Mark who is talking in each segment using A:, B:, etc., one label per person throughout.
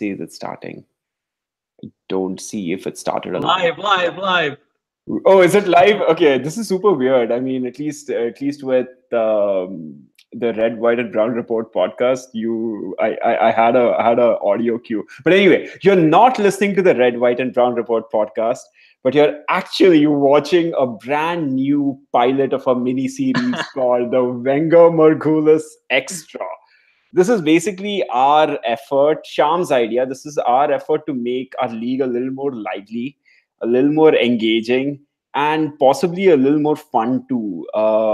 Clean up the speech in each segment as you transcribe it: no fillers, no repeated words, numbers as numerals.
A: says it's starting. Don't see if it started or not.
B: Live.
A: Oh, is it live? Okay, this is super weird. I mean, at least with the Red, White, and Brown Report podcast, I had a audio cue. But anyway, you're not listening to the Red, White, and Brown Report podcast, but you're actually watching a brand new pilot of a mini series called the Wenger Morghulis Extra. This is basically our effort, Shyam's idea. This is our effort to make our league a little more lively, a little more engaging, and possibly a little more fun too.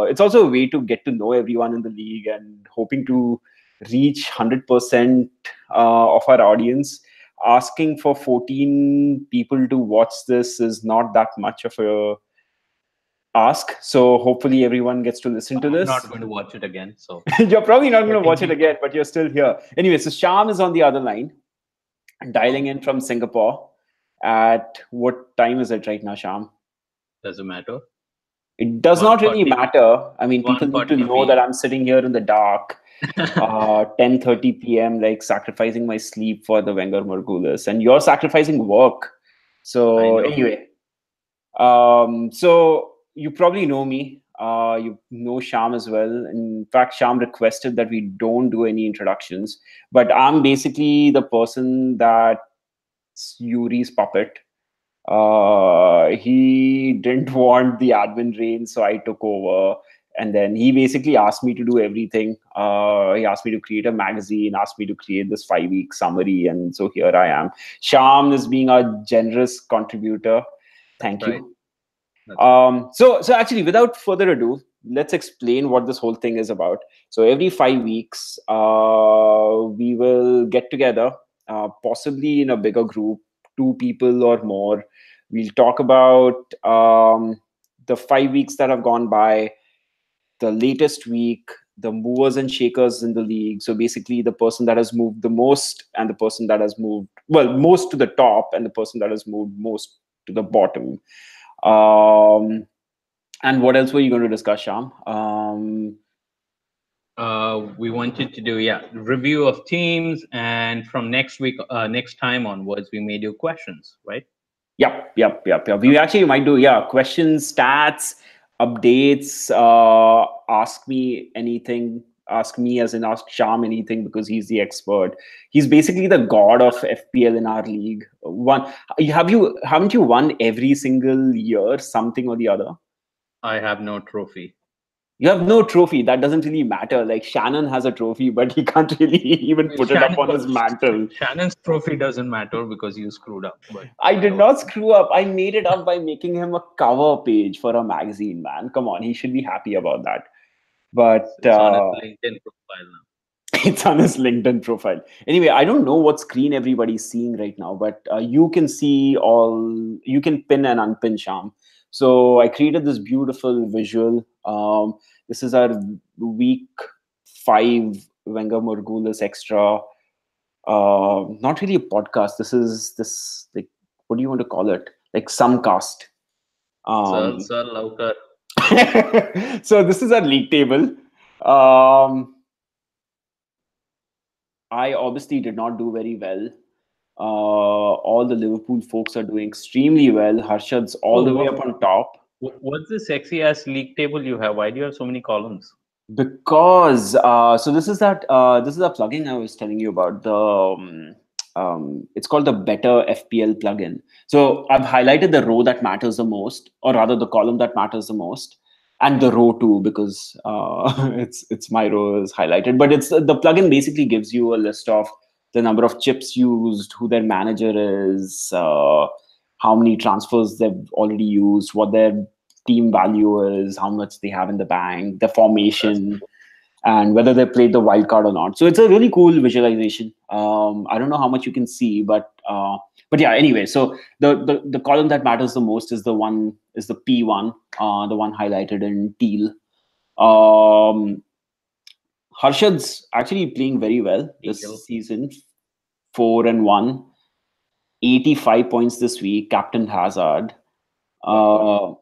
A: It's also a way to get to know everyone in the league and hoping to reach 100% of our audience. Asking for 14 people to watch this is not that much of a ask. So hopefully everyone gets to listen to
B: I'm
A: this.
B: not going to watch it again. So
A: You're probably not going to watch it
B: 14
A: again, but you're still here. Anyway, so Shyam is on the other line, dialing in from Singapore. At what time is it right now, Shyam?
B: doesn't matter.
A: It does not really
B: 1:40
A: matter. I mean, people need to
B: 1:40
A: know that
B: p.m.
A: I'm sitting here in the dark, 10:30 p.m., like sacrificing my sleep for the Wenger Morghulis, and you're sacrificing work.
B: I
A: So
B: know.
A: anyway, so you probably know me. You know Sham as well. In fact, Sham requested that we don't do any introductions, but I'm basically the person that's Yuri's puppet. He didn't want the admin reign, so I took over. And then he basically asked me to do everything. He asked me to create a magazine, asked me to create this 5-week summary. And so here I am. Sham is being a generous contributor. Thank
B: Right.
A: you.
B: That's right.
A: So actually, without further ado, let's explain what this whole thing is about. So every 5 weeks, we will get together, possibly in a bigger group, 2 people or more. We'll talk about the 5 weeks that have gone by, the latest week, the movers and shakers in the league. So basically, the person that has moved the most and the person that has moved, well, most to the top and the person that has moved most to the bottom. And what else were you going to discuss, Sham?
B: We wanted to do review of teams, and from next week, next time onwards, we made you questions, right?
A: Yep. We
B: Okay.
A: actually might do, questions, stats, updates. Ask me anything. Ask me as in ask Sham anything because he's the expert. He's basically the god of FPL in our league. Haven't you won every single year something or the other?
B: I have no trophy.
A: You have no trophy. That doesn't really matter. Like Shannon has a trophy, but he can't really even put it up
B: Shannon,
A: on his mantle.
B: Shannon's trophy doesn't matter because you screwed up. But
A: I did
B: otherwise,
A: not screw up. I made it up by making him a cover page for a magazine, man. Come on, he should be happy about that. But
B: it's on his LinkedIn profile now.
A: it's on his LinkedIn profile. Anyway, I don't know what screen everybody's seeing right now, but you can see all, you can pin and unpin Sham. So I created this beautiful visual. This is our week 5 Wenger Morghulis Extra. Not really a podcast. This is this, like, what do you want to call it? Like some cast.
B: Sir, Lauker.
A: So this is our league table. Um, I obviously did not do very well. All the Liverpool folks are doing extremely well. Harshad's all
B: Oh,
A: the way up on top.
B: what's the sexy ass league table you have? Why do you have so many columns?
A: Because so this is a plugin I was telling you about. It's called the Better FPL plugin. So I've highlighted the row that matters the most, or rather the column that matters the most, and the row too, because it's my row is highlighted. But it's the plugin basically gives you a list of the number of chips used, who their manager is, how many transfers they've already used, what their team value is, how much they have in the bank, the
B: That's
A: formation, and whether they played the wild card or not. So it's a really cool visualization. I don't know how much you can see, but yeah. Anyway, so the column that matters the most is the P1, the one highlighted in teal. Um, Harshad's actually playing very well
B: deal.
A: this season. 4-1, 85 points this week. Captain Hazard.
B: Wow.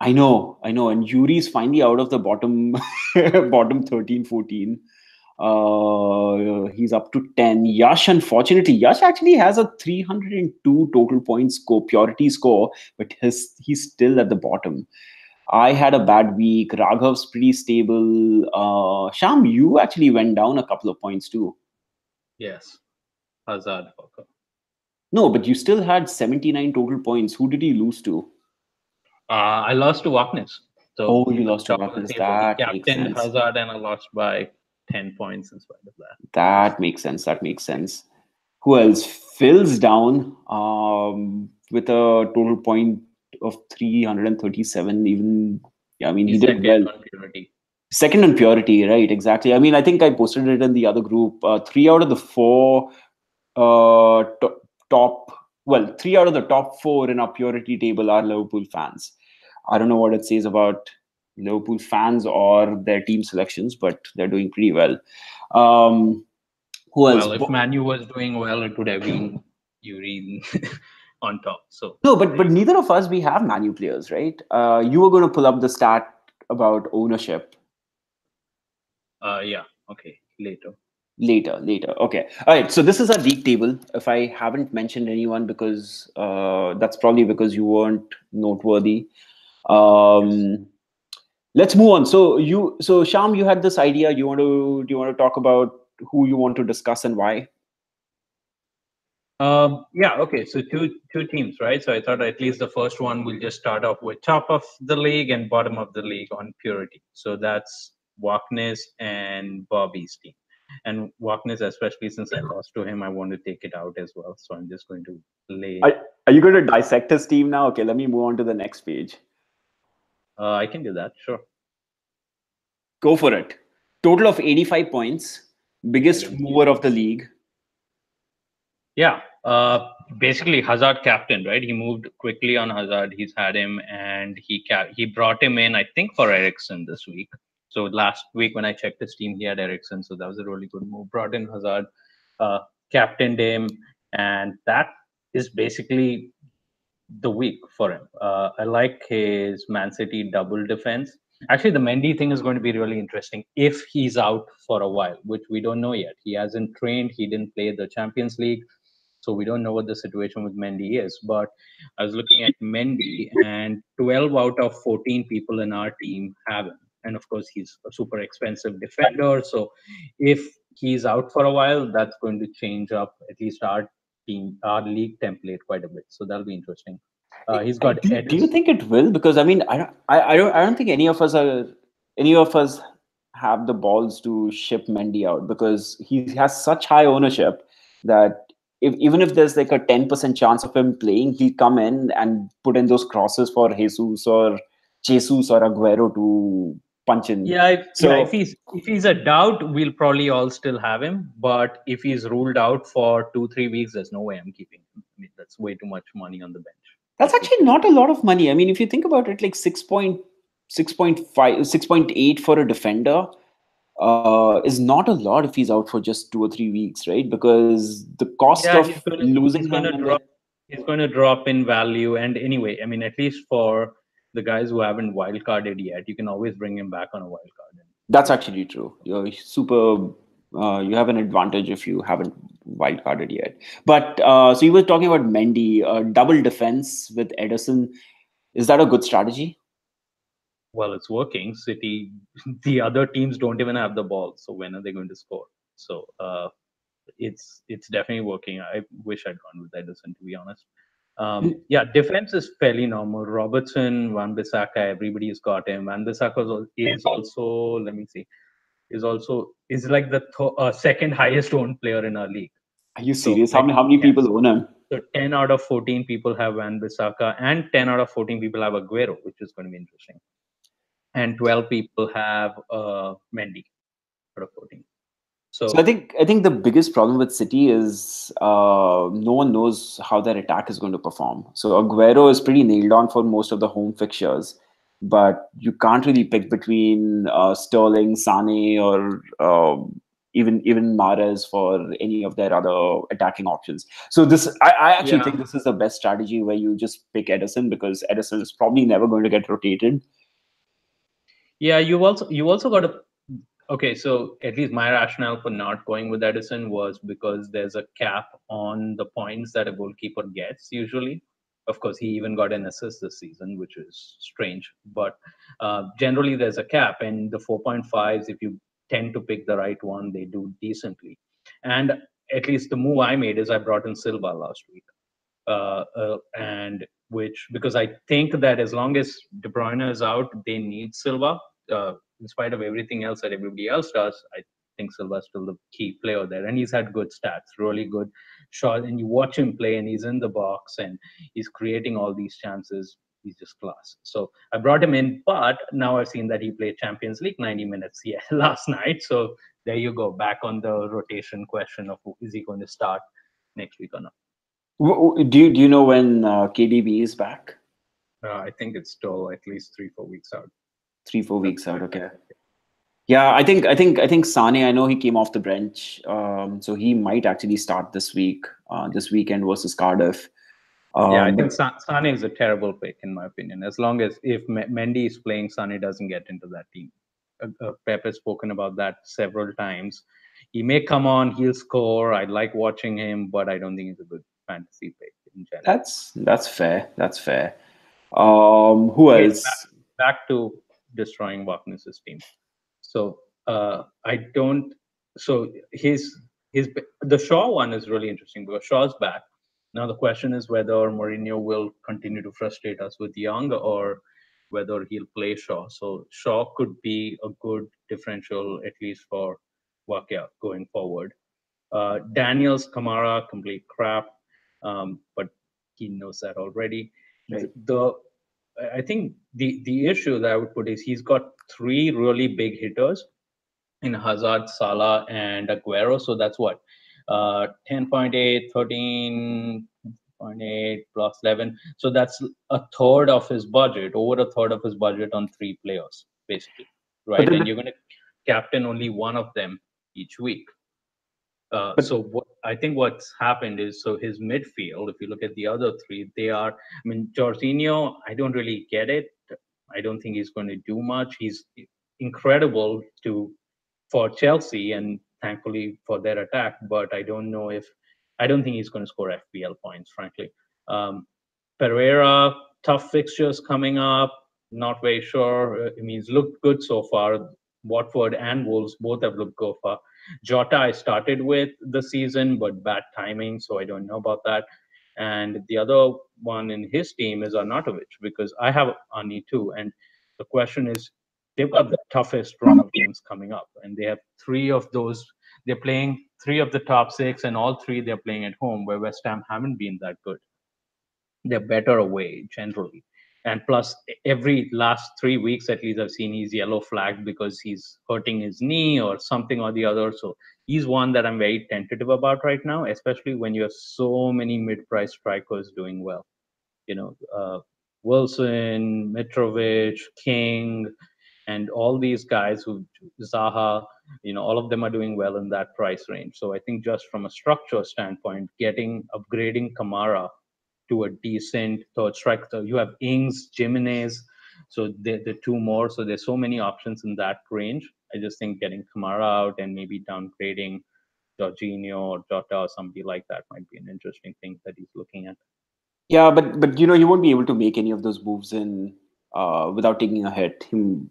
A: I know. And Yuri's finally out of the bottom bottom 13, 14. He's up to 10. Yash, unfortunately, Yash actually has a 302 total points score, purity score, but he's still at the bottom. I had a bad week. Raghav's pretty stable. Sham, you actually went down a couple of points too.
B: Yes, Hazard.
A: No, but you still had 79 total points. Who did you lose to?
B: I lost to Watkins. So
A: Oh, you
B: at
A: lost
B: the
A: to
B: top of the
A: Rockets.
B: table, he
A: That makes
B: captained
A: sense.
B: Hazard, and I lost by 10 points in spite of that.
A: That makes sense. That makes sense. Who else? Phil's down with a total point of 337. Even, yeah, I mean, he
B: He's
A: did
B: second
A: well.
B: on purity.
A: Second on purity, right? Exactly. I mean, I think I posted it in the other group. Three out of the four top, well, three out of the top four in our purity table are Liverpool fans. I don't know what it says about Liverpool fans or their team selections, but they're doing pretty well. Um, who else?
B: Well, if Manu was doing well, it would have been Yuri on top. So
A: No,
B: there
A: but
B: you go.
A: neither of us we have Manu players, right? You were going to pull up the stat about ownership
B: Yeah. Okay. Later.
A: later. Okay, all right. So this is our league table. If I haven't mentioned anyone, because that's probably because you weren't noteworthy.
B: Yes.
A: Um, let's move on. So Sham, you had this idea. Do you want to talk about who you want to discuss and why?
B: Yeah. Okay. So two teams, right? So I thought at least the first one we'll just start off with top of the league and bottom of the league on purity. So that's Waknes and Bobby's team. And Waknes, especially since I lost to him, I want to take it out as well. So I'm just going to lay it.
A: Are, are you going to dissect his team now? Okay, let me move on to the next page.
B: I can do that. Sure.
A: Go for it. Total of 85 points. Biggest
B: Let me
A: mover of the league.
B: Yeah, basically Hazard captain, right? He moved quickly on Hazard. He's had him, and he brought him in, I think, for Ericsson this week. So last week when I checked his team, he had Ericsson, so that was a really good move. Brought in Hazard, uh, captained him, and that is basically the week for him. I like his Man City double defense. Actually, the Mendy thing is going to be really interesting if he's out for a while, which we don't know yet. He hasn't trained. He didn't play the Champions League, so we don't know what the situation with Mendy is. But I was looking at Mendy, and 12 out of 14 people in our team have him. And of course, he's a super expensive defender. So if he's out for a while, that's going to change up at least our team, our league template quite a bit. So that'll be interesting. He's got
A: Do you
B: Edis.
A: think it will? Because I mean, I don't think any of us have the balls to ship Mendy out because he has such high ownership that even if there's like a 10% chance of him playing, he'll come in and put in those crosses for Jesus or Aguero to punch in.
B: Yeah. If
A: So
B: he's a doubt, we'll probably all still have him. But if he's ruled out for 2-3 weeks, there's no way I'm keeping him. I mean, that's way too much money on the bench for
A: that's
B: two,
A: actually
B: three
A: not
B: weeks.
A: a lot of money. I mean, if you think about it, like 6.5, 6.8 for a defender is not a lot if he's out for just 2 or 3 weeks, right? Because the cost
B: Yeah,
A: of losing
B: he's gonna
A: him and then
B: drop in value. And anyway, I mean, at least for the guys who haven't wildcarded yet, you can always bring him back on a wildcard and
A: that's
B: play him.
A: actually true. You're super. You have an advantage if you haven't wildcarded yet. But so you were talking about Mendy, double defense with Edison. Is that a good strategy?
B: Well, it's working. City, the other teams don't even have the ball, so when are they going to score? So it's definitely working. I wish I'd gone with Edison, to be honest. Yeah, defense is fairly normal. Robertson, Van Bissaka, everybody's got him. Van Bissaka is also, let me see, is like the second highest owned player in our league.
A: Are you
B: So
A: serious? How many
B: yes,
A: people own him?
B: so 10 out of 14 people have Van Bissaka, and 10 out of 14 people have Aguero, which is going to be interesting. And 12 people have Mendy out of 14.
A: So I
B: So
A: think I think the biggest problem with City is no one knows how their attack is going to perform. So Aguero is pretty nailed on for most of the home fixtures, but you can't really pick between Sterling, Sane, or even Mahrez for any of their other attacking options. So I actually
B: yeah,
A: think this is the best strategy where you just pick Edison because Edison is probably never going to get rotated.
B: yeah, you also got to Okay, so at least my rationale for not going with Edison was because there's a cap on the points that a goalkeeper gets usually. Of course, he even got an assist this season, which is strange. But generally, there's a cap, and the 4.5s, if you tend to pick the right one, they do decently. And at least the move I made is I brought in Silva last week. And which because I think that as long as De Bruyne is out, they need Silva. In spite of everything else that everybody else does, I think Silva is still the key player there, and he's had good stats, really good shot. And you watch him play, and he's in the box, and he's creating all these chances. He's just class. So I brought him in, but now I've seen that he played Champions League 90 minutes last night. So there you go, back on the rotation question of is he going to start next week or not.
A: Do you know when KDB is back?
B: I think it's still at least 3-4 weeks out.
A: 3-4 weeks out. Okay. Yeah, I think Sane. I know he came off the bench, so he might actually start this week, this weekend versus Cardiff.
B: Yeah, I think
A: But
B: Sane is a terrible pick in my opinion. As long as if Mendy is playing, Sane doesn't get into that team. Pep has spoken about that several times. He may come on, he'll score. I like watching him, but I don't think he's a good fantasy pick in general.
A: that's fair. That's fair. Who
B: Okay,
A: else?
B: back to destroying Wagner's team. So I don't. So his the Shaw one is really interesting because Shaw's back. Now the question is whether Mourinho will continue to frustrate us with Young or whether he'll play Shaw. So Shaw could be a good differential at least for Wakia going forward. Daniels Kamara complete crap, but he knows that already.
A: Right.
B: The I think the issue that I would put is he's got three really big hitters in Hazard, Salah, and Aguero. So that's what 10.8, 13.8 plus 11. So that's a third of his budget, over a third of his budget on three players, basically,
A: But
B: right?
A: then,
B: And you're going to captain only one of them each week.
A: but
B: So what I think what's happened is so his midfield. If you look at the other three, they are. I mean, Jorginho. I don't really get it. I don't think he's going to do much. He's incredible to for Chelsea and thankfully for their attack, but I don't think he's going to score FPL points, frankly. Um, Pereira, tough fixtures coming up. Not very sure. I mean, he's looked good so far. Watford and Wolves both have looked good far. Jota, I started with the season, but bad timing, so I don't know about that. And the other one in his team is Arnautovic because I have Arnie too. And the question is, they've got the toughest run of games coming up, and they have three of those. They're playing three of the top six, and all three they're playing at home, where West Ham haven't been that good. They're better away generally. And plus, every last 3 weeks at least, I've seen he's yellow flagged because he's hurting his knee or something or the other. So he's one that I'm very tentative about right now, especially when you have so many mid-price strikers doing well. You know, Wilson, Mitrovic, King, and all these guys who Zaha, all of them are doing well in that price range. So I think just from a structure standpoint, upgrading Kamara to a decent third striker. You have Ings, Jimenez, so the two more. So there's so many options in that range. I just think getting Kamara out and maybe downgrading Jorginho or Jota or somebody like that might be an interesting thing that he's looking at.
A: yeah, but you won't be able to make any of those moves in without taking a hit.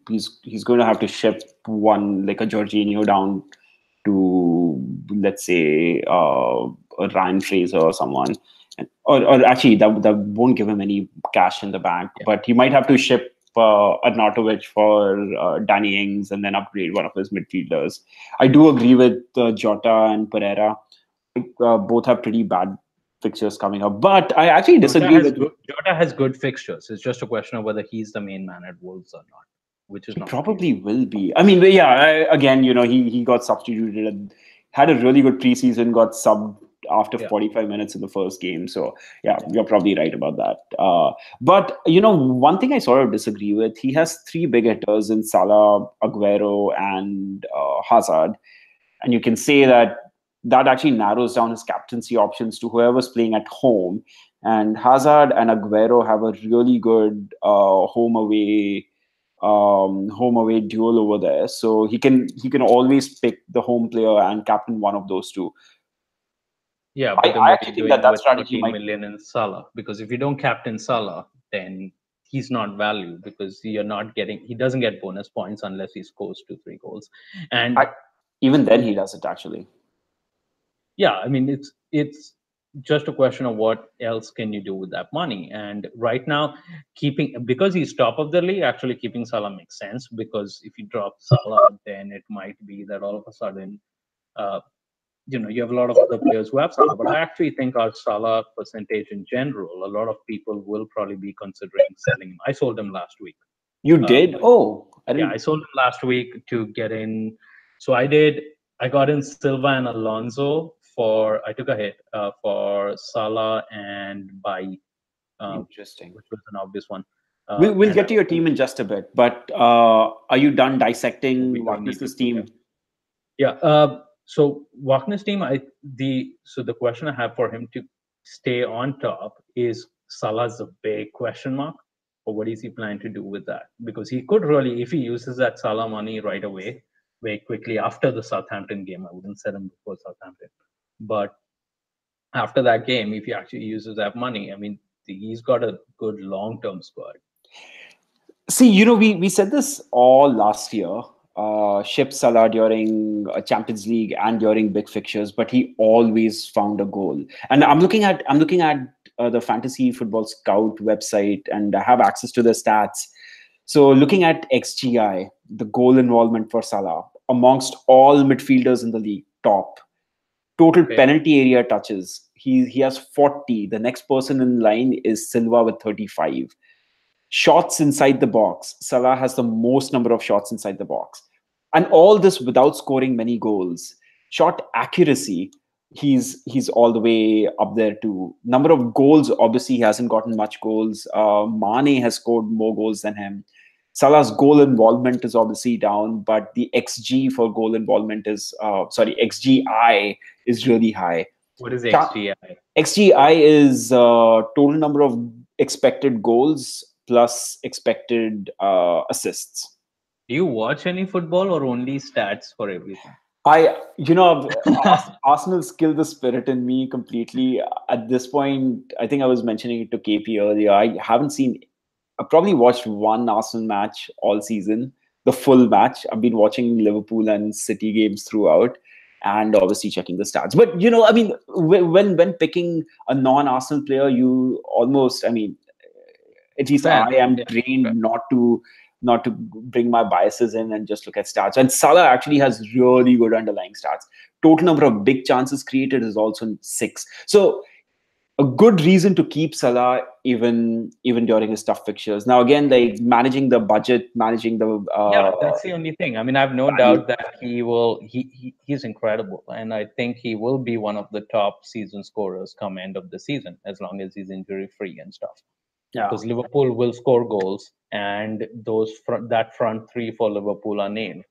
A: He's going to have to ship one like a Jorginho down to, let's say, a Ryan Fraser or someone, or actually that won't give him any cash in the bank.
B: Yeah.
A: But he might have to ship Arnautovic for Danny Ings and then upgrade one of his midfielders. I do agree with Jota and Pereira. Both have pretty bad fixtures coming up, but I actually disagree with.
B: Jota has good fixtures. It's just a question of whether he's the main man at Wolves or not, which is
A: He
B: not clear.
A: probably will be. I mean, yeah. Again, he got substituted and had a really good preseason. Got subbed after
B: Yeah.
A: 45 minutes in the first game. So yeah, you're probably right about that. But one thing I sort of disagree with. He has three big hitters in Salah, Aguero, and Hazard, and you can say that actually narrows down his captaincy options to whoever's playing at home. And Hazard and Aguero have a really good home away home away duel over there. So he can always pick the home player and captain one of those two.
B: Yeah,
A: I,
B: but then
A: I
B: what are
A: actually
B: you
A: think that
B: doing
A: that
B: with
A: strategy
B: 13
A: might.
B: million in Salah? Because if you don't captain Salah, then he's not value because you're not getting. He doesn't get bonus points unless he scores 2 3 goals, and
A: I, even then he does it actually.
B: yeah, I mean it's just a question of what else can you do with that money. And right now, keeping because he's top of the league, actually keeping Salah makes sense because if you drop Salah, then it might be that all of a sudden. Uh, you have a lot of other players who have Salah, but I actually think our Salah percentage in general, a lot of people will probably be considering selling him. I sold him last week.
A: You did?
B: But
A: Oh, I
B: yeah, I
A: didn't.
B: sold him last week to get in. So I got in Silva and Alonso for, I took a hit for Salah and Bai,
A: Interesting.
B: which was an obvious one.
A: We'll
B: And I
A: get to your
B: also,
A: team in just a bit, but are you done
B: we
A: dissecting
B: don't need to
A: Watkins'
B: do that.
A: team?
B: Yeah. So Wagner's team, the question I have for him to stay on top is Salah's a big question mark. Or what is he planning to do with that? Because he could really, if he uses that Salah money right away, very quickly after the Southampton game, I wouldn't sell him before Southampton, but after that game, if he actually uses that money, I mean, he's got a good long-term squad.
A: See, we said this all last year. Ship Salah during Champions League and during big fixtures, but he always found a goal. And I'm looking at the Fantasy Football Scout website, and I have access to the stats. So looking at XGI, the goal involvement for Salah amongst all midfielders in the league, top. Total
B: Okay.
A: penalty area touches. He has 40. The next person in line is Silva with 35. Shots inside the box. Salah has the most number of shots inside the box. And all this without scoring many goals. Shot accuracy, he's all the way up there too. Number of goals, obviously he hasn't gotten much goals. Mane has scored more goals than him. Salah's goal involvement is obviously down, but the XG for goal involvement is XGI is really high.
B: What is XGI?
A: XGI is total number of expected goals plus expected assists.
B: Do you watch any football or only stats for everything?
A: Arsenal's killed the spirit in me completely. At this point, I think I was mentioning it to KP earlier. I probably watched one Arsenal match all season, the full match. I've been watching Liverpool and City games throughout, and obviously checking the stats. But I mean, when picking a non-Arsenal player, you almost, I mean, at least
B: Fair.
A: I am
B: Yeah.
A: trained not to bring my biases in and just look at stats. And Salah actually has really good underlying stats. Total number of big chances created is also 6. So a good reason to keep Salah even during his tough fixtures. Now again, like managing the budget, managing the
B: Yeah, that's the only thing. I mean, I have no
A: value.
B: doubt that he's incredible, and I think he will be one of the top season scorers come end of the season as long as he's injury free and stuff.
A: Yeah.
B: Because Liverpool will score goals, and that front three for Liverpool are nailed.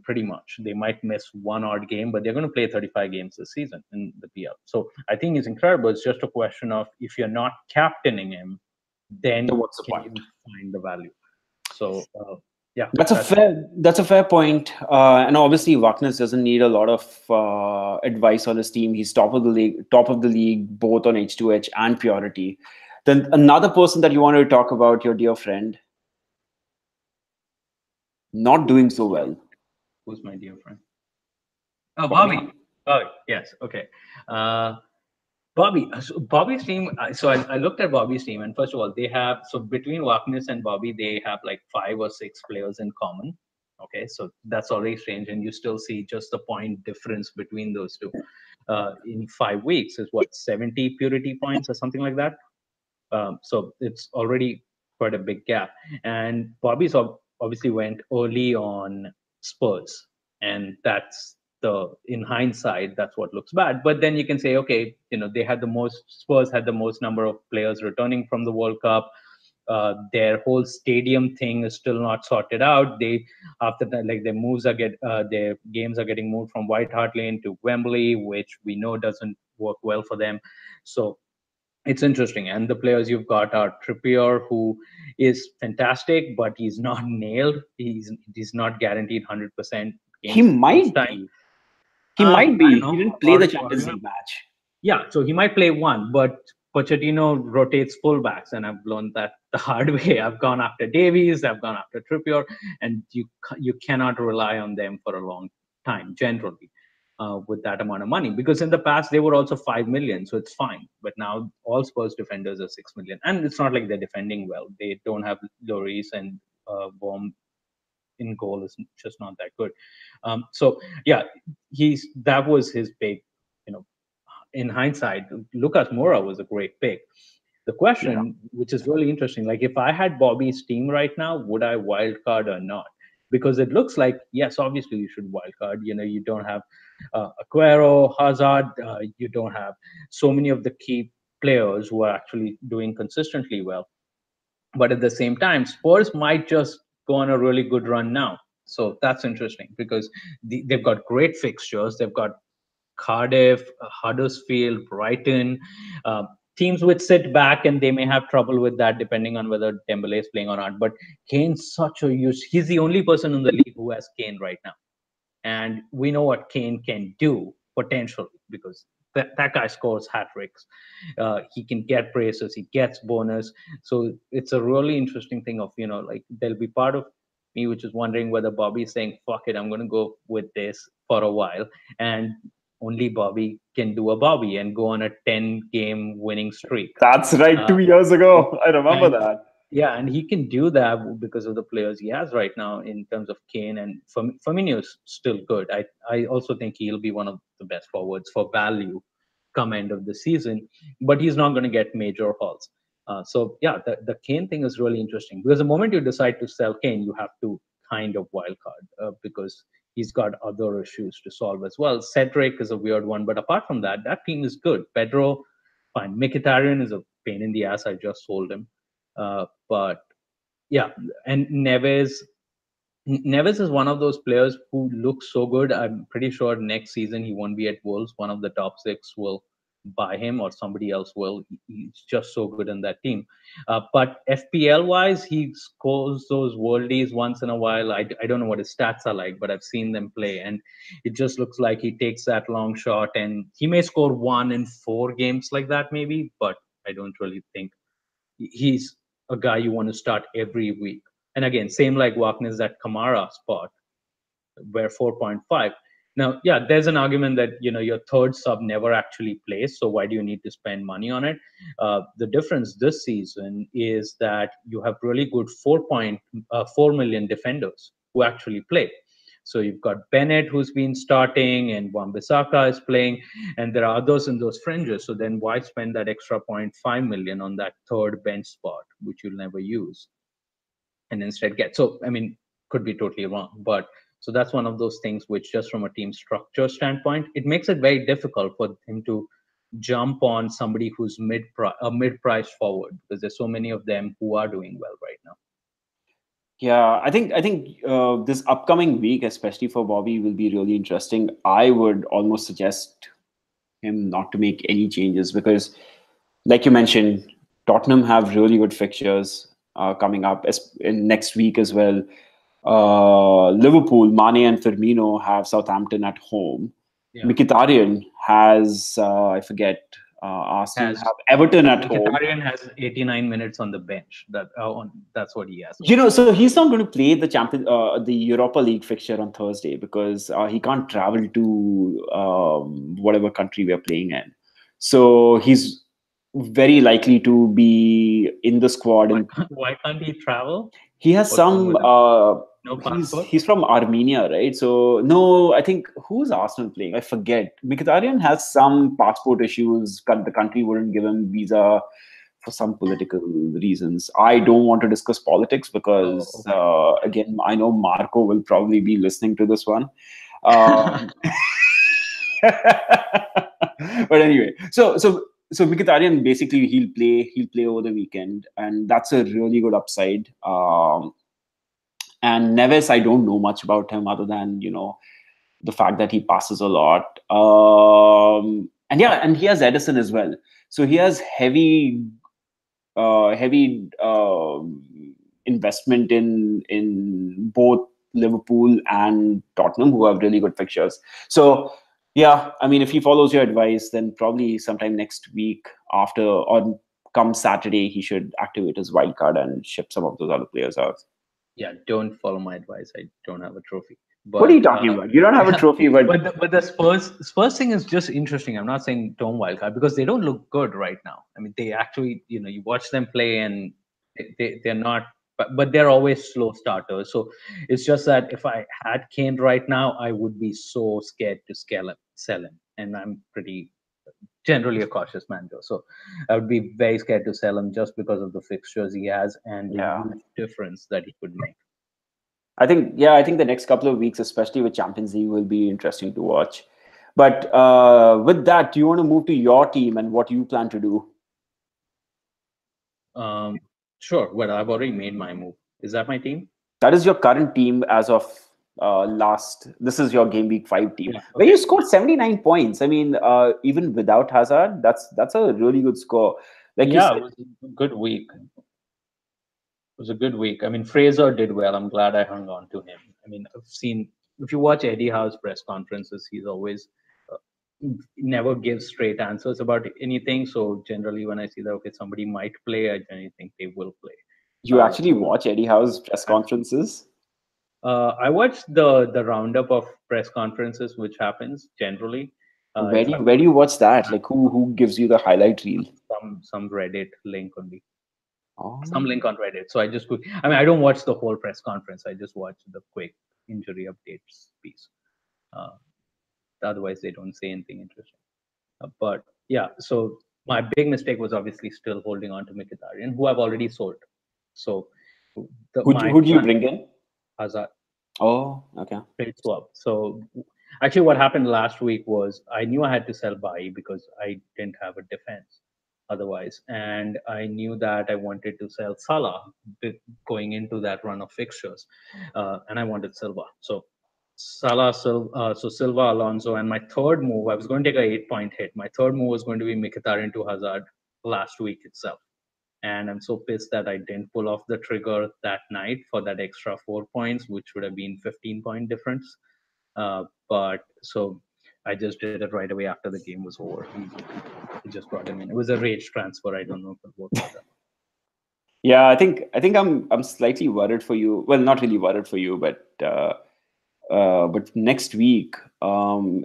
B: Pretty much they might miss one odd game, but they're going to play 35 games this season in the PL. So I think he's incredible. It's just a question of if you're not captaining him,
A: So
B: then
A: what's the
B: can
A: point?
B: you find the value? So yeah,
A: That's a
B: that's
A: fair point. And obviously, Watkins doesn't need a lot of advice on his team. He's top of the league, both on H2H and purity. Then another person that you wanted to talk about, your dear friend, not doing so well.
B: who's my dear friend. Oh,
A: Bobby.
B: Bobby. Oh, yes. Okay. Uh, Bobby's team. I looked at Bobby's team, and first of all, they have so between Wagner and Bobby, they have like 5 or 6 players in common. Okay, so that's already strange, and you still see just the point difference between those two. In 5 weeks is what 70 purity points or something like that. So it's already quite a big gap. And Bobby's obviously went early on Spurs, and that's in hindsight that's what looks bad. But then you can say, okay, they had the most Spurs had the most number of players returning from the World Cup. Their whole stadium thing is still not sorted out. They after that, like their games are getting moved from White Hart Lane to Wembley, which we know doesn't work well for them. So it's interesting. And the players you've got are Trippier, who is fantastic, but he's not nailed. He's not guaranteed 100%
A: He
B: games
A: might
B: time.
A: be. He might
B: I don't
A: be. He
B: know.
A: didn't play the
B: Or
A: Champions League match.
B: yeah, so he might play one, but Pochettino rotates fullbacks, and I've learned that the hard way. I've gone after Davies, I've gone after Trippier, and you cannot rely on them for a long time generally with that amount of money, because in the past they were also 5 million, so it's fine. But now all Spurs defenders are 6 million, and it's not like they're defending well. They don't have Lloris, and Baum in goal is just not that good. So yeah, he's that was his big, you know, in hindsight, Lucas Moura was a great pick. The
A: Yeah.
B: question, which is really interesting, like if I had Bobby's team right now, would I wildcard or not? Because it looks like, yes, obviously you should wildcard. You know, you don't have Aguero, Hazard, you don't have so many of the key players who are actually doing consistently well. But at the same time, Spurs might just go on a really good run now. So that's interesting because they've got great fixtures. They've got Cardiff, Huddersfield, Brighton, uh, teams which sit back and they may have trouble with that depending on whether Dembele is playing or not. But Kane's such a use. He's the only person in the league who has Kane right now. And we know what Kane can do potentially because that guy scores hat tricks. He can get braces, he gets bonus. So it's a really interesting thing of, like there'll be part of me which is wondering whether Bobby's saying, fuck it, I'm going to go with this for a while. And only Bobby can do a Bobby and go on a 10-game winning streak.
A: That's right.
B: Uh,
A: 2 years ago. I remember
B: and
A: that.
B: yeah, and he can do that because of the players he has right now in terms of Kane and Firmino's still good. I also think he'll be one of the best forwards for value come end of the season, but he's not going to get major hauls. So yeah, the Kane thing is really interesting because the moment you decide to sell Kane, you have to kind of wild card because he's got other issues to solve as well. Cedric is a weird one, but apart from that, that team is good. Pedro, fine. Mkhitaryan is a pain in the ass. I just sold him. But yeah, and Neves is one of those players who looks so good. I'm pretty sure next season he won't be at Wolves. One of the top six will buy him, or somebody else will. He's just so good in that team. But FPL wise, he scores those worldies once in a while. I don't know what his stats are like, but I've seen them play, and it just looks like he takes that long shot, and he may score 1 in 4 games like that, maybe. But I don't really think he's a guy you want to start every week. And again, same like Wagner's that Kamara spot, where 4.5. Now, yeah, there's an argument that your third sub never actually plays, so why do you need to spend money on it? The difference this season is that you have really good 4.4 million defenders who actually play. So you've got Bennett who's been starting, and Wan-Bissaka is playing, and there are others in those fringes. So then why spend that extra 0.5 million on that third bench spot, which you'll never use, and instead get? So I mean, could be totally wrong, but so that's one of those things which, just from a team structure standpoint, it makes it very difficult for him to jump on somebody who's mid-price forward because there's so many of them who are doing well right now.
A: Yeah, I think this upcoming week, especially for Bobby, will be really interesting. I would almost suggest him not to make any changes because, like you mentioned, Tottenham have really good fixtures coming up in next week as well. Liverpool, Mane and Firmino have Southampton at home.
B: Yeah.
A: Mkhitaryan has, I forget, Arsenal
B: Has
A: have Everton at home.
B: Mkhitaryan has 89 minutes on the bench. That's what he has.
A: So he's not going to play the Europa League fixture on Thursday because he can't travel to whatever country we are playing in. So he's very likely to be in the squad.
B: Why,
A: And
B: why can't he travel?
A: he has
B: What's wrong
A: some.
B: with him? No passport?
A: He's from Armenia, right? So no, I think who's Arsenal playing? I forget. Mkhitaryan has some passport issues. The country wouldn't give him visa for some political reasons. I don't want to discuss politics because,
B: Okay.
A: again, I know Marco will probably be listening to this one. Um, but anyway, so Mkhitaryan basically he'll play over the weekend, and that's a really good upside. And Neves, I don't know much about him other than the fact that he passes a lot. And yeah, and he has Edison as well. So he has heavy investment in both Liverpool and Tottenham, who have really good fixtures. So yeah, I mean, if he follows your advice, then probably sometime next week after or come Saturday, he should activate his wild card and ship some of those other players out.
B: Yeah, don't follow my advice. I don't have a trophy.
A: What are you
B: But
A: talking about? You don't have a
B: yeah,
A: trophy, but
B: but the Spurs thing is just interesting. I'm not saying don't wildcard because they don't look good right now. I mean, they actually, you watch them play and they're not, but they're always slow starters. So it's just that if I had Kane right now, I would be so scared to sell him, and I'm pretty generally a cautious man, Joe. So I would be very scared to sell him just because of the fixtures he has and the
A: yeah.
B: huge difference that he could make.
A: I think the next couple of weeks, especially with Champions League, will be interesting to watch. But with that, do you want to move to your team and what you plan to do?
B: Um, sure. Well, I've already made my move. Is that my team?
A: That is your current team as of last. This is your game week 5 team,
B: Yeah.
A: where you
B: Okay.
A: scored 79 points. I mean, even without Hazard, that's a really good score. Like you
B: Yeah,
A: said,
B: it was a good week. It was a good week. I mean, Fraser did well. I'm glad I hung on to him. I mean, I've seen if you watch Eddie Howe's press conferences, he's always uh, never gives straight answers about anything. So generally, when I see that okay, somebody might play, I generally think they will play.
A: you actually
B: So
A: watch Eddie Howe's press conferences.
B: I watch the roundup of press conferences, which happens generally. If I'm
A: Where do you watch that? Like who gives you the highlight reel?
B: some Reddit link only, some
A: Oh.
B: link on Reddit. So I just quick. I mean, I don't watch the whole press conference. I just watch the quick injury updates piece. Uh, Otherwise, they don't say anything interesting. But yeah, so my big mistake was obviously still holding on to Mkhitaryan, who I've already sold. So my
A: Who do you
B: plan
A: bring in?
B: Hazard
A: Oh, okay.
B: trade swap. So actually, what happened last week was I knew I had to sell Bai because I didn't have a defense otherwise, and I knew that I wanted to sell Salah going into that run of fixtures, and I wanted Silva. So Silva, Alonso, and my third move, I was going to take a 8 point hit. My third move was going to be Mkhitaryan to Hazard last week itself. And I'm so pissed that I didn't pull off the trigger that night for that extra 4 points, which would have been 15-point difference. But so I just did it right away after the game was over. He just brought him in. It was a rage transfer. I don't know if it worked out.
A: Yeah, I think I'm slightly worried for you. Well, not really worried for you, but next week,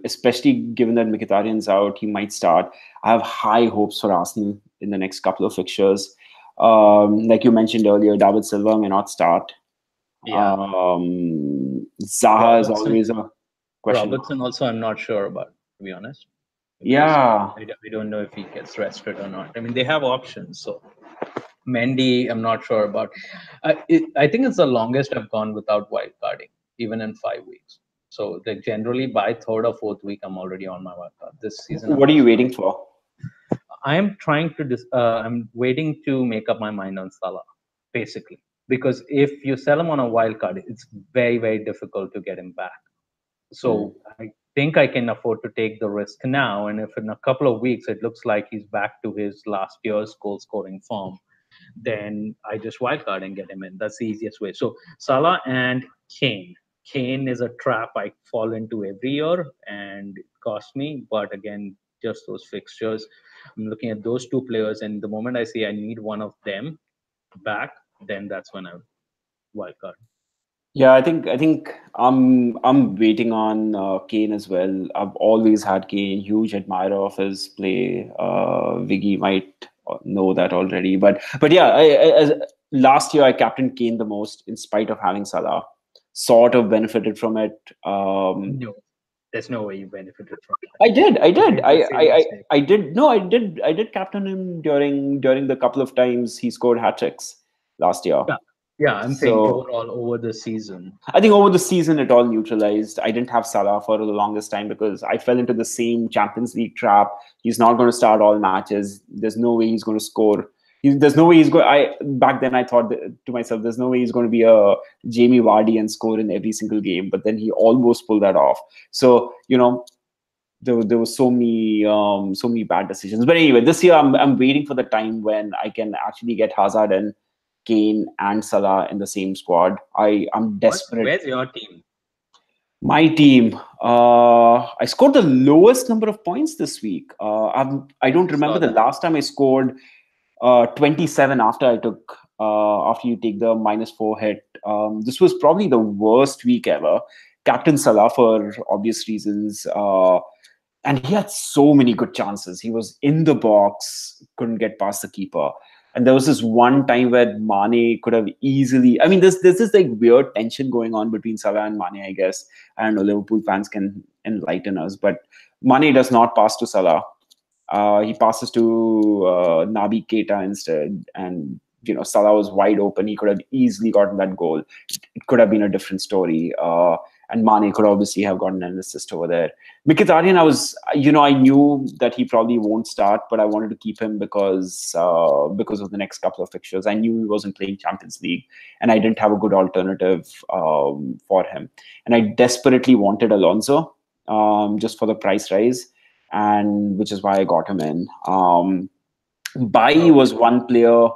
A: especially given that Mkhitaryan's out, he might start. I have high hopes for Arsenal in the next couple of fixtures. Like you mentioned earlier, David Silva may not start.
B: Yeah.
A: Zaha is
B: Robertson,
A: always a question mark.
B: Robertson also, I'm not sure about, to be honest, because
A: Yeah,
B: I don't know if he gets rested or not. I mean, they have options. So Mendy, I'm not sure about. I think it's the longest I've gone without wild carding, even in 5 weeks. So like generally by third or fourth week, I'm already on my wild card. This season, I'm
A: what are you
B: just
A: waiting for?
B: I'm trying to I'm waiting to make up my mind on Salah, basically, because if you sell him on a wild card, it's very difficult to get him back.
A: Hmm.
B: So I think I can afford to take the risk now. And if in a couple of weeks it looks like he's back to his last year's goal scoring form, then I just wildcard and get him in. That's the easiest way. So Salah and Kane. Kane is a trap I fall into every year and it costs me. But again, just those fixtures. I'm looking at those two players, and the moment I say I need one of them back, then that's when I wildcard.
A: Yeah, I think I'm waiting on Kane as well. I've always had Kane, huge admirer of his play. Viggy might know that already, but yeah, last year I captained Kane the most in spite of having Salah. Sort of benefited from it.
B: No, there's no way you benefited from that.
A: I did, I
B: You
A: did,
B: made the same mistake.
A: I did. No, I did captain him during the couple of times he scored hat tricks last year.
B: Yeah, yeah. I'm saying
A: So
B: overall over the season.
A: I think over the season it all neutralized. I didn't have Salah for the longest time because I fell into the same Champions League trap. He's not going to start all matches. There's no way he's going to score. There's no way he's going. I back then I thought to myself, there's no way he's going to be a Jamie Vardy and score in every single game. But then he almost pulled that off. So there was so many bad decisions. But anyway, this year I'm waiting for the time when I can actually get Hazard and Kane and Salah in the same squad. I'm desperate.
B: Where's your team?
A: My team, I scored the lowest number of points this week. I
B: Yeah,
A: don't
B: I
A: remember
B: saw
A: the
B: that.
A: last time I scored 27 after I took after you take the -4 hit. This was probably the worst week ever. Captain Salah for obvious reasons, and he had so many good chances. He was in the box, couldn't get past the keeper. And there was this one time where Mane could have easily. I mean, there's this like weird tension going on between Salah and Mane. I guess I don't know. Liverpool fans can enlighten us, but Mane does not pass to Salah. He passes to Nabi Keita instead, and Salah was wide open. He could have easily gotten that goal. It could have been a different story. And Mane could obviously have gotten an assist over there. Mkhitaryan, I knew that he probably won't start, but I wanted to keep him because of the next couple of fixtures. I knew he wasn't playing Champions League, and I didn't have a good alternative for him. And I desperately wanted Alonso, just for the price rise, and which is why I got him in. Bai
B: Okay.
A: was one player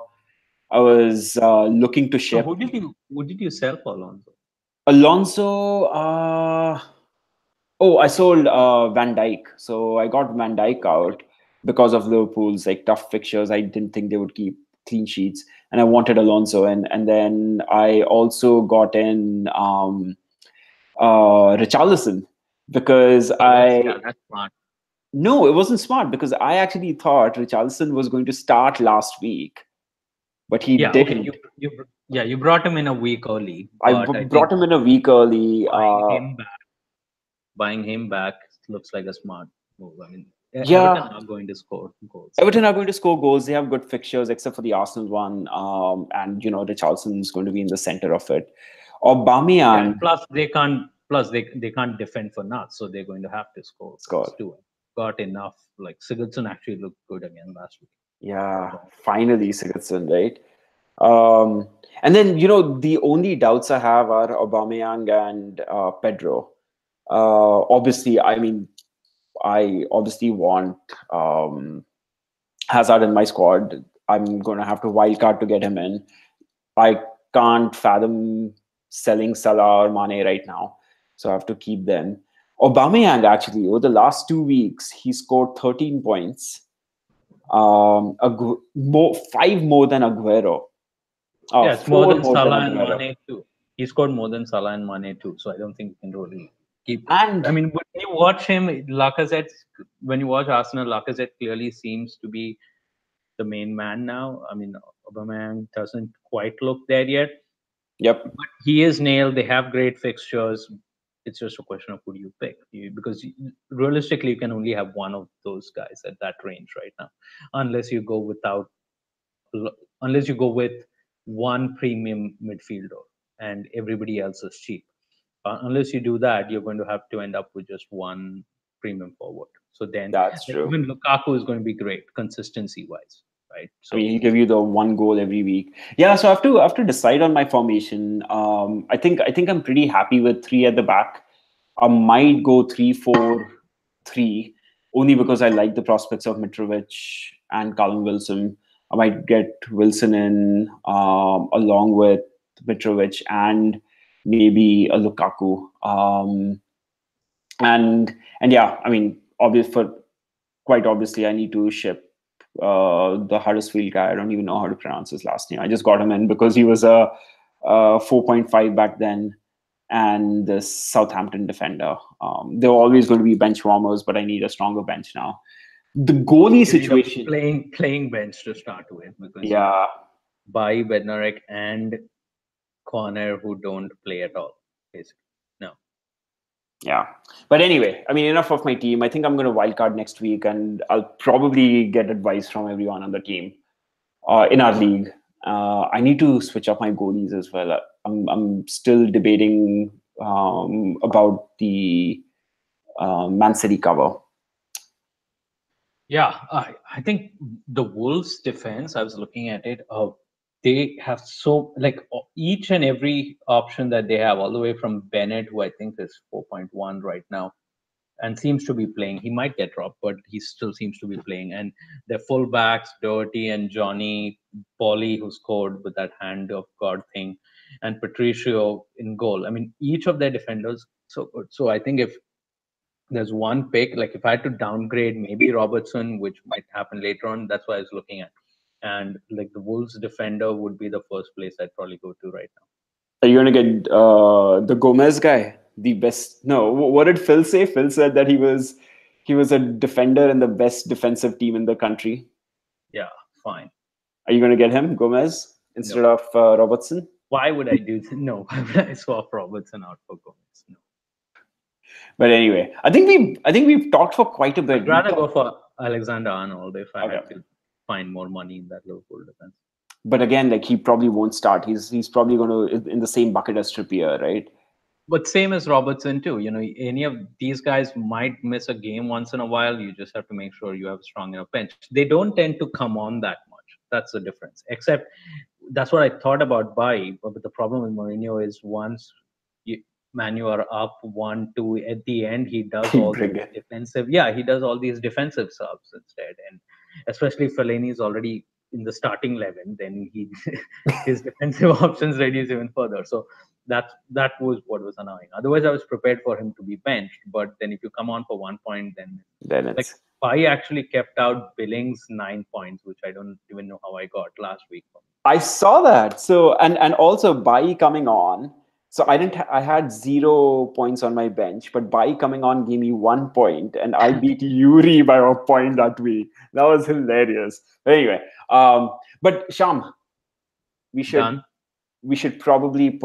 A: I was looking to
B: So
A: ship.
B: who did you sell for, Alonso?
A: Alonso. I sold Van Dijk. So I got Van Dijk out because of Liverpool's like tough fixtures. I didn't think they would keep clean sheets, and I wanted Alonso, and then I also got in Richarlison because
B: Oh,
A: I
B: that's smart.
A: no, it wasn't smart because I actually thought Richarlison was going to start last week, but he
B: Yeah, okay.
A: didn't.
B: You brought him in a week early,
A: I
B: but I think
A: brought him in a week early.
B: buying him back, buying him back looks like a smart move. I mean, Everton
A: Yeah,
B: are going to score goals.
A: Everton are going to score goals. They have good fixtures, except for the Arsenal one. And Richarlison is going to be in the center of it.
B: Yeah, and
A: Aubameyang
B: plus they can't. Plus they can't defend for nuts, so they're going to have to score
A: scored.
B: goals too. Got enough. Like Sigurdsson actually looked good again last week.
A: Yeah, finally Sigurdsson, right? Um, and then the only doubts I have are Aubameyang and Pedro. Obviously, I mean, I obviously want Hazard in my squad. I'm going to have to wildcard to get him in. I can't fathom selling Salah or Mane right now, so I have to keep them. Aubameyang actually over the last 2 weeks he scored 13 points, five more than Aguero,
B: Yeah, it's more
A: four
B: than
A: more than
B: Salah and
A: Aguero,
B: Mane too. He scored more than Salah and Mane too. So I don't think you can really keep. I
A: and
B: mean, when you watch him, Lacazette. When you watch Arsenal, Lacazette clearly seems to be the main man now. I mean, Aubameyang doesn't quite look there yet,
A: yep,
B: but he is nailed. They have great fixtures. It's just a question of who do you pick, because realistically, you can only have one of those guys at that range right now, unless you go without unless you go with one premium midfielder and everybody else is cheap. Unless you do that, you're going to have to end up with just one premium forward. So then
A: that's true.
B: even Lukaku is going to be great consistency wise, right?
A: I mean,
B: So
A: he'll give you the one goal every week. Yeah, so I have to decide on my formation. I think I'm pretty happy with three at the back. I might go 3-4-3 only because I like the prospects of Mitrovic and Callum Wilson. I might get Wilson in along with Mitrovic and maybe a Lukaku. And yeah, I mean, quite obviously, I need to ship the Huddersfield guy. I don't even know how to pronounce his last name. I just got him in because he was a 4.5 back then, and the Southampton defender. They're always going to be bench warmers, but I need a stronger bench now. The goalie
B: you need a
A: situation,
B: playing bench to start with, because you
A: yeah,
B: buy Bednarek and Connor who don't play at all, basically. No.
A: yeah. But anyway, I mean, enough of my team. I think I'm going to wildcard next week, and I'll probably get advice from everyone on the team in our league. I need to switch up my goalies as well. I'm still debating about the Man City cover.
B: Yeah, I think the Wolves defense, I was looking at it, they have each and every option that they have, all the way from Bennett, who I think is 4.1 right now, and seems to be playing. He might get dropped, but he still seems to be playing. And their fullbacks, Doherty and Johnny, Pauly, who scored with that hand of God thing, and Patricio in goal. I mean, each of their defenders so good. So I think if there's one pick, like if I had to downgrade maybe Robertson, which might happen later on, that's what I was looking at. And like the Wolves defender would be the first place I'd probably go to right now.
A: Are you going to get the Gomez guy? The best? No. What did Phil say? Phil said that he was a defender in the best defensive team in the country.
B: Yeah, fine.
A: Are you going to get him, Gomez, instead
B: No.
A: of Robertson?
B: Why would I do this? No, why would I swap Robertson out for Gomez? No.
A: But anyway, I think we've talked for quite a bit.
B: I'd rather go for Alexander Arnold if I
A: Okay.
B: had to find more money in that Liverpool defense.
A: But again, like he probably won't start. He's probably going to in the same bucket as Trippier, right?
B: But same as Robertson too. You know, any of these guys might miss a game once in a while. You just have to make sure you have a strong enough bench. They don't tend to come on that much. That's the difference. Except that's what I thought about Bai. But the problem with Mourinho is once you, you are up 1-2 at the end, he does all
A: Bring
B: these
A: it.
B: defensive. Yeah, he does all these defensive subs instead. And especially if Fellaini is already in the starting 11, then he his defensive options reduce even further. So that was what was annoying. Otherwise, I was prepared for him to be benched. But then if you come on for 1 point, then
A: Then
B: like
A: it's.
B: I actually kept out Billings 9 points, which I don't even know how I got last week.
A: I saw that. So and also Bai coming on. So I didn't. I had 0 points on my bench, but Bai coming on gave me 1 point, and I beat Yuri by a point that week. That was hilarious. But anyway, but Sham, we should
B: Done.
A: we should probably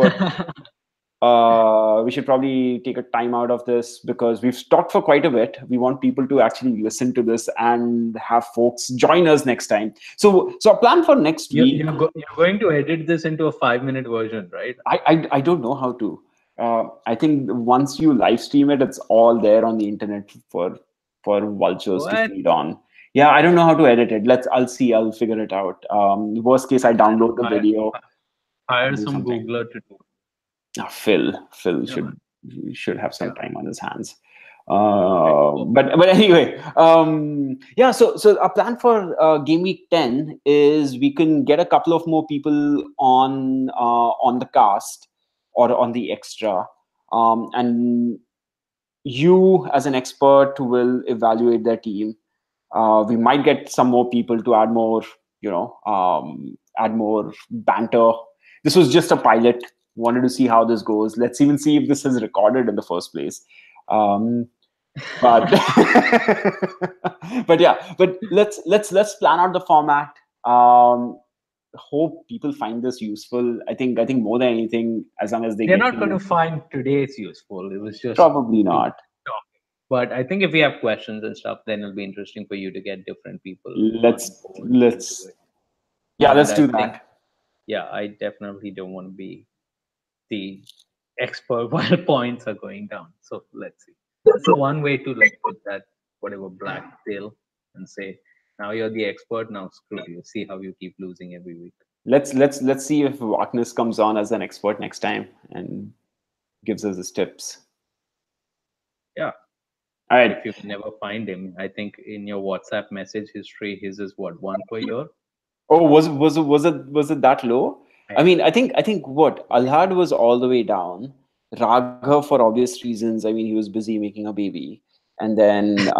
A: we should probably take a time out of this because we've talked for quite a bit. We want people to actually listen to this and have folks join us next time. So our plan for next week.
B: You're going to edit this into a 5-minute version, right?
A: I don't know how to. I think once you live stream it, it's all there on the internet for vultures to
B: What?
A: feed on. Yeah, I don't know how to edit it. I'll see. I'll figure it out. Worst case, I download the video.
B: Hire
A: Do
B: some
A: something.
B: Googler to do.
A: Phil
B: Yeah, man.
A: should have some
B: Yeah.
A: time on his hands.
B: Okay, cool.
A: But anyway, yeah. So our plan for game week 10 is we can get a couple of more people on the cast or on the extra, and you as an expert will evaluate their team. We might get some more people to add more, add more banter. This was just a pilot. Wanted to see how this goes. Let's even see if this is recorded in the first place. But but yeah, but let's plan out the format. Hope people find this useful. I think more than anything, as long as they
B: They're
A: get
B: not going to
A: to
B: find today's useful. It was just
A: probably
B: to
A: not.
B: talk. But I think if we have questions and stuff, then it'll be interesting for you to get different people on board into
A: Let's
B: it.
A: yeah,
B: And
A: let's
B: I
A: do
B: think,
A: that.
B: yeah, I definitely don't want to be the expert while points are going down. So let's see. That's one way to like put that whatever black pill and say, now you're the expert. Now screw you. See how you keep losing every week.
A: Let's see if Wagner comes on as an expert next time and gives us his tips.
B: Yeah.
A: All right.
B: If you can never find him, I think in your WhatsApp message history, his is what, 1 per year?
A: Oh, was it that low? I mean, I think what Alhad was all the way down. Raghav, for obvious reasons. I mean, he was busy making a baby, and then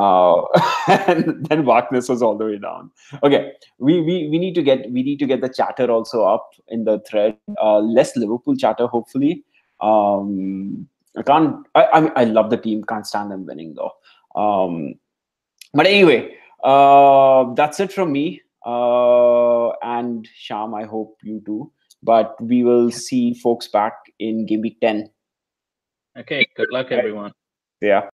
A: and then Wagner was all the way down. Okay, we need to get the chatter also up in the thread. Less Liverpool chatter, hopefully. I can't. I love the team. Can't stand them winning though. But anyway, that's it from me. And Shyam, I hope you too. But we will see folks back in game week 10.
B: Okay. Good luck, everyone.
A: Yeah.